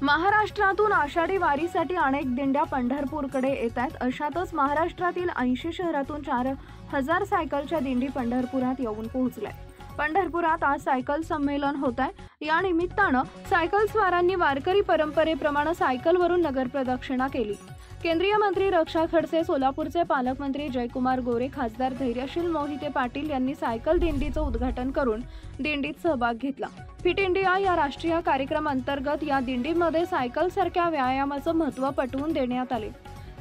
महाराष्ट्रातून आषाढी वारीसाठी अनेक दिंड्या पंढरपूरकडे येत आहेत। अशातच महाराष्ट्रातील 80 शहरातून 4000 सायकलच्या दिंडी पंढरपुरात येऊन पोहोचल्या। पंढरपुरात आज सायकल संमेलन होत आहे। या निमित्तानं सायकल स्वारांनी वारकरी परंपरेप्रमाणे सायकलवरून नगर प्रदक्षिणा केली। केंद्रीय मंत्री रक्षा खडसे, सोलापूरचे पालकमंत्री जयकुमार गोरे, खासदार धैर्यशील मोहिते पाटील यांनी सायकल दिंडीचं उद्घाटन करून दिंडीत सहभाग घेतला। फिट इंडिया या राष्ट्रीय कार्यक्रम अंतर्गत या दिंडीमध्ये सायकल सारख्या व्यायामाचं महत्त्व पटवून देण्यात आले।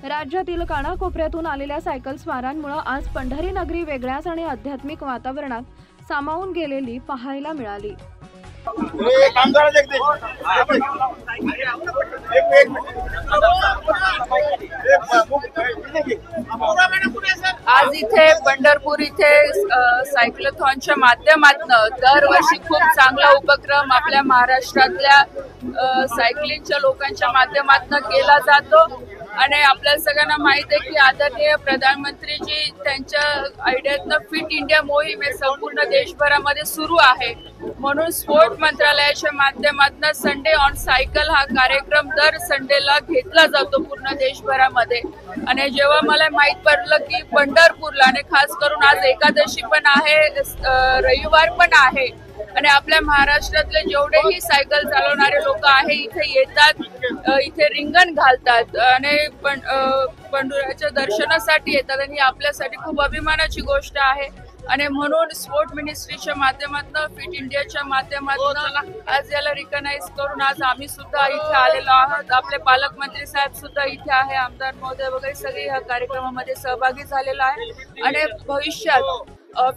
राज्यातील कानाकोपऱ्यातून आलेल्या सायकल स्वारांमुळे आज पंढरी नगरी वेगळ्याच आणि आध्यात्मिक वातावरणात सामावून गेलेली पाहायला मिळाली। आज इथे पंढरपूर इथे सायक्लोथॉनच्या माध्यमातून दरवर्षी खूप चांगला उपक्रम आपल्या महाराष्ट्रातल्या सायकलिंगच्या लोकांच्या माध्यमातून केला जातो। आणि आपल्या सगळ्यांना माहित आहे की आदरणीय प्रधानमंत्रीजी त्यांच्या आयडियातनं फिट इंडिया मोहीम हे संपूर्ण देशभरामध्ये सुरू आहे। म्हणून स्पोर्ट मंत्रालयाच्या माध्यमातून संडे ऑन सायकल हा कार्यक्रम दर संडेला घेतला जातो पूर्ण देशभरामध्ये। आणि जेव्हा मला माहित पडलं की पंढरपूरला आणि खास करून आज एकादशी पण आहे, रविवार पण आहे आणि आपल्या महाराष्ट्रातले जेवढेही सायकल चालवणारे लोक आहे इथे येतात, इथे रिंगण घालतात आणि पंढरपूरच्या दर्शनासाठी येतात आणि आपल्यासाठी खूप अभिमानाची गोष्ट आहे। आणि म्हणून स्पोर्ट मिनिस्ट्रीच्या माध्यमातून फिट इंडियाच्या माध्यमातून आज याला रिकॉग्नाइज करून आज आम्ही सुद्धा इथे आलेलो आहोत। आपले पालकमंत्री साहेब सुद्धा इथे आहे, आमदार महोदय वगैरे सगळे या कार्यक्रमामध्ये सहभागी झालेला आहे। आणि भविष्यात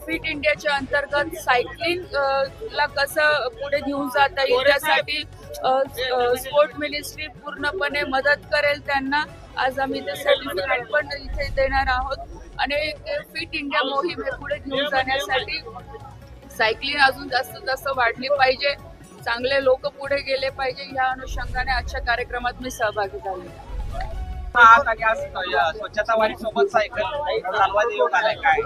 फिट इंडियाच्या अंतर्गत सायकलिंग ला कसं पुढे घेऊन जाता येईल यासाठी स्पोर्ट मिनिस्ट्री पूर्णपणे मदत करेल त्यांना। आज आम्ही ते सर्टिफिकेट पण इथे देणार आहोत आणि फिट इंडिया मोहीम हे पुढे घेऊन जाण्यासाठी सायकलिंग अजून जास्त वाढली पाहिजे, चांगले लोक पुढे गेले पाहिजे, या अनुषंगाने आजच्या कार्यक्रमात मी सहभागी झाले। स्वच्छता वारी सोबत सायकल चालवायला येऊन आलाय काय?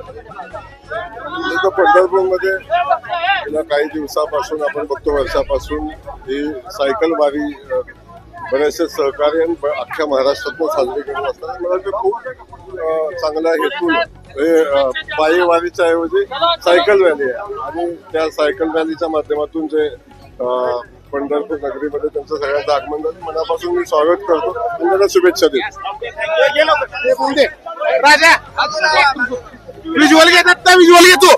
पंढरपूरमध्ये गेल्या काही दिवसापासून आपण बघतो, वर्षापासून ही सायकल वारी बरेचसे सहकार्य अख्ख्या महाराष्ट्रातून साजरी करत असतात। मला ते खूप चांगला हेतू पायी वारीच्या ऐवजी सायकल रॅली आहे आणि त्या सायकल रॅलीच्या माध्यमातून जे पंढरपूर नगरीमध्ये त्यांचं सगळ्यांचं आगमन झालं, मनापासून मी स्वागत करतो आणि त्यांना शुभेच्छा देतो। विज्युअल घेतात, विज्युअल घेतो।